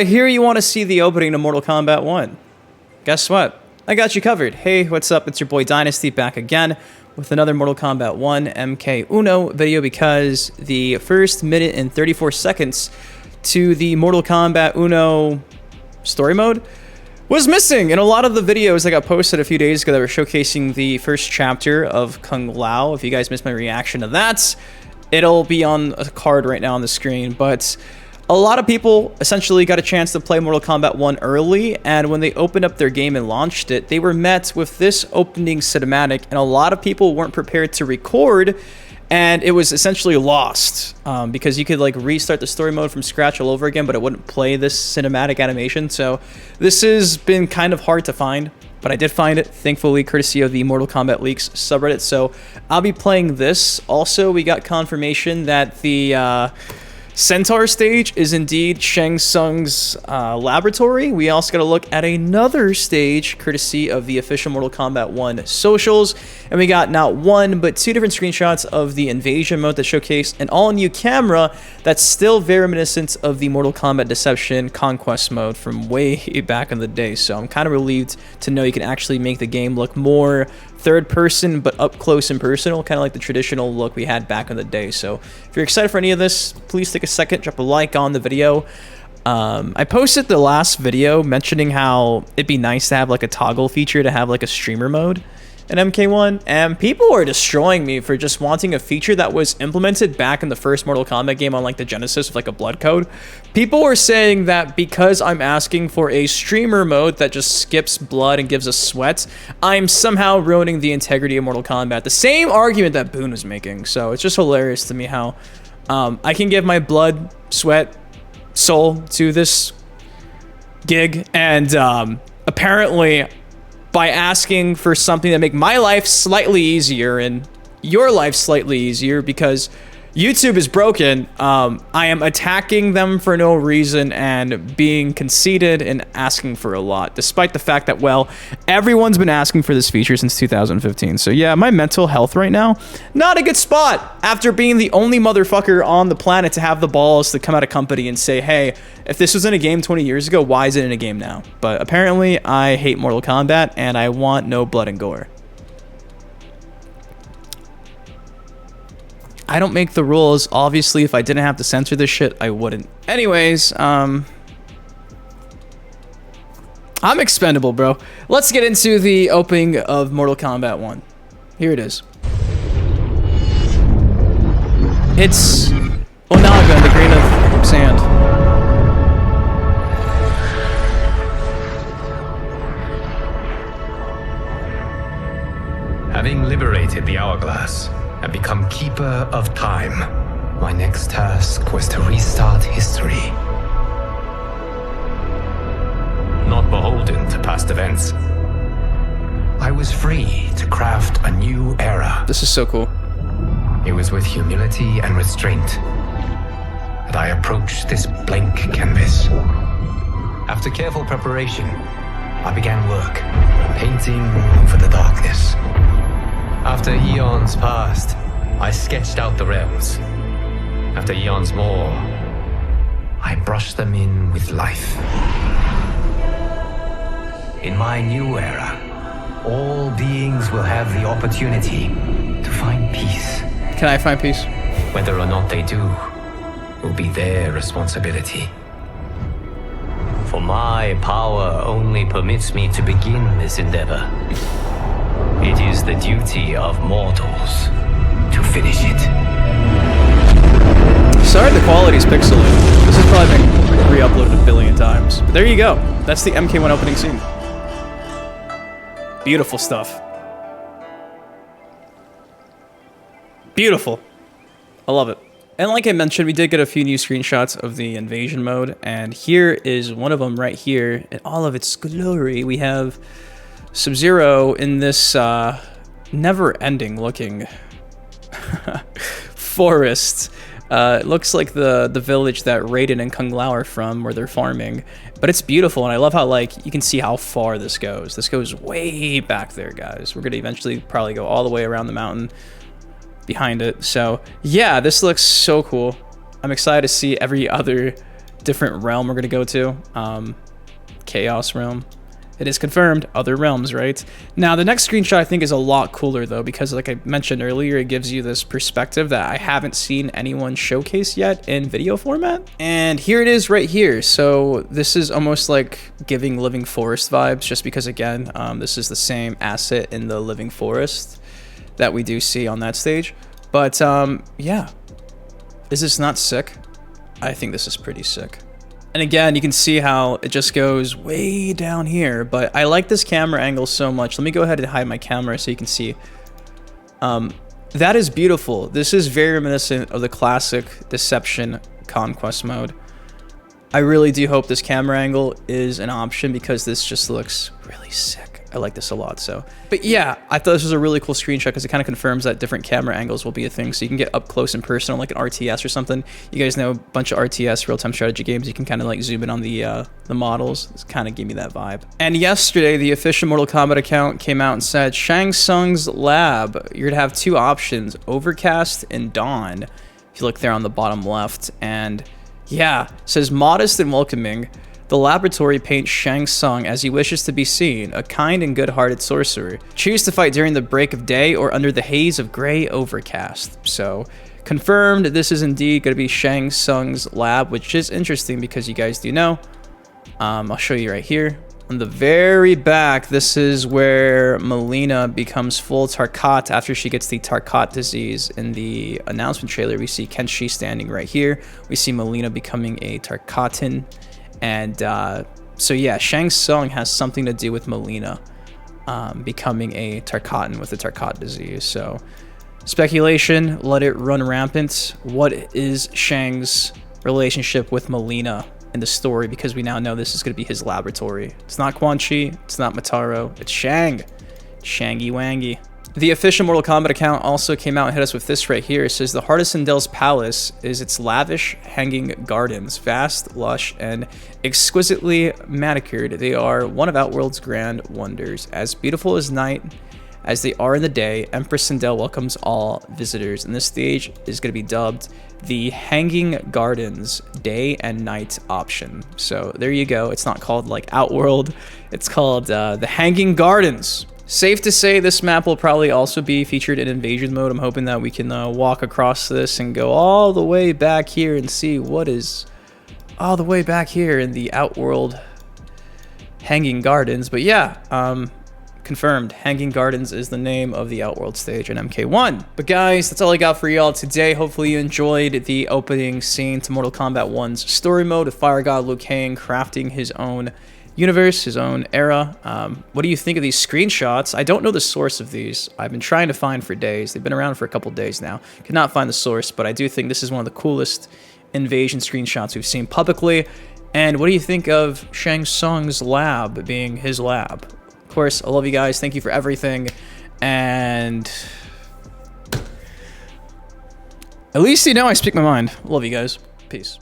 I hear you want to see the opening to Mortal Kombat 1. Guess what? I got you covered. Hey, what's up? It's your boy Dynasty back again with another Mortal Kombat 1 MK Uno video because the first minute and 34 seconds to the Mortal Kombat Uno story mode was missing in a lot of the videos that got posted a few days ago that were showcasing the first chapter of Kung Lao. If you guys missed my reaction to that, it'll be on a card right now on the screen, but a lot of people essentially got a chance to play Mortal Kombat 1 early, and when they opened up their game and launched it, they were met with this opening cinematic, and a lot of people weren't prepared to record, and it was essentially lost because you could like restart the story mode from scratch all over again, but it wouldn't play this cinematic animation. So this has been kind of hard to find, but I did find it, thankfully, courtesy of the Mortal Kombat Leaks subreddit. So I'll be playing this. Also, we got confirmation that the Centaur stage is indeed Shang Tsung's laboratory. We also got to look at another stage courtesy of the official Mortal Kombat 1 socials. And we got not one, but two different screenshots of the invasion mode that showcase an all-new camera that's still very reminiscent of the Mortal Kombat Deception Conquest mode from way back in the day. So I'm kind of relieved to know you can actually make the game look more third person, but up close and personal, kind of like the traditional look we had back in the day. So if you're excited for any of this, please take a second, drop a like on the video. I posted the last video mentioning how it'd be nice to have like a toggle feature to have like a streamer mode in MK1, and people were destroying me for just wanting a feature that was implemented back in the first Mortal Kombat game on like the Genesis with like a blood code. People were saying that because I'm asking for a streamer mode that just skips blood and gives us sweat, I'm somehow ruining the integrity of Mortal Kombat. The same argument that Boon was making. So it's just hilarious to me how I can give my blood, sweat, soul to this gig, and apparently by asking for something that make my life slightly easier and your life slightly easier because YouTube is broken, I am attacking them for no reason and being conceited and asking for a lot, despite the fact that, well, everyone's been asking for this feature since 2015. So yeah, my mental health right now, not a good spot after being the only motherfucker on the planet to have the balls to come out of company and say, hey, if this was in a game 20 years ago, why is it in a game now? But apparently I hate Mortal Kombat and I want no blood and gore. I don't make the rules. Obviously, if I didn't have to censor this shit, I wouldn't. Anyways, I'm expendable, bro. Let's get into the opening of Mortal Kombat 1. Here it is. It's Onaga, the grain of sand. Having liberated the hourglass and become keeper of time, my next task was to restart history. Not beholden to past events, I was free to craft a new era. This is so cool. It was with humility and restraint that I approached this blank canvas. After careful preparation, I began work, painting over the darkness. After eons passed, I sketched out the realms. After eons more, I brushed them in with life. In my new era, all beings will have the opportunity to find peace. Can I find peace? Whether or not they do will be their responsibility. For my power only permits me to begin this endeavor. It is the duty of mortals to finish it. Sorry the quality's pixelated. This has probably been re-uploaded a billion times. But there you go. That's the MK1 opening scene. Beautiful stuff. Beautiful. I love it. And like I mentioned, we did get a few new screenshots of the invasion mode, and here is one of them right here in all of its glory. We have Sub-Zero in this never-ending looking forest. It looks like the village that Raiden and Kung Lao are from, where they're farming. But it's beautiful, and I love how, like, you can see how far this goes. This goes way back there, guys. We're going to eventually probably go all the way around the mountain behind it. So, yeah, this looks so cool. I'm excited to see every other different realm we're gonna go to, Chaos Realm. It is confirmed, other realms, right? Now, the next screenshot I think is a lot cooler though, because like I mentioned earlier, it gives you this perspective that I haven't seen anyone showcase yet in video format. And here it is right here. So this is almost like giving Living Forest vibes, just because again, this is the same asset in the Living Forest that we do see on that stage. But yeah, is this not sick? I think this is pretty sick. And again, you can see how it just goes way down here, but I like this camera angle so much. Let me go ahead and hide my camera so you can see. That is beautiful. This is very reminiscent of the classic Deception Conquest mode. I really do hope this camera angle is an option because this just looks really sick. I like this a lot, so. But yeah, I thought this was a really cool screenshot because it kind of confirms that different camera angles will be a thing, so you can get up close and personal, like an RTS or something. You guys know a bunch of RTS, real-time strategy games, you can kind of like zoom in on the models. It's kind of give me that vibe. And yesterday, the official Mortal Kombat account came out and said, Shang Tsung's lab, you're gonna have two options, Overcast and Dawn. If you look there on the bottom left, and yeah, it says modest and welcoming. The laboratory paints Shang Tsung as he wishes to be seen, a kind and good-hearted sorcerer. Choose to fight during the break of day or under the haze of gray overcast. So, confirmed, this is indeed going to be Shang Tsung's lab, which is interesting because you guys do know. I'll show you right here. On the very back, this is where Melina becomes full Tarkat after she gets the Tarkat disease. In the announcement trailer, we see Kenshi standing right here. We see Melina becoming a Tarkatan. And so yeah, Shang Tsung has something to do with Melina becoming a Tarkatan with the Tarkat disease. So speculation, let it run rampant. What is Shang's relationship with Melina in the story? Because we now know this is going to be his laboratory. It's not Quan Chi, it's not Motaro, it's Shang. Shangy Wangy. The official Mortal Kombat account also came out and hit us with this right here. It says the heart of Sindel's palace is its lavish hanging gardens, vast, lush, and exquisitely manicured. They are one of Outworld's grand wonders. As beautiful as night as they are in the day, Empress Sindel welcomes all visitors. And this stage is going to be dubbed the Hanging Gardens Day and Night option. So there you go. It's not called like Outworld. It's called the Hanging Gardens. Safe to say this map will probably also be featured in invasion mode. I'm hoping that we can walk across this and go all the way back here and see what is all the way back here in the Outworld Hanging Gardens. But yeah, confirmed, Hanging Gardens is the name of the Outworld stage in MK1. But guys, that's all I got for y'all today. Hopefully you enjoyed the opening scene to Mortal Kombat 1's story mode with Fire God Liu Kang crafting his own universe, his own era. What do you think of these screenshots? I don't know the source of these. I've been trying to find for days. They've been around for a couple days now. Could not find the source, but I do think this is one of the coolest invasion screenshots we've seen publicly. And what do you think of Shang Tsung's lab being his lab? Of course, I love you guys. Thank you for everything. And at least you know I speak my mind. Love you guys. Peace.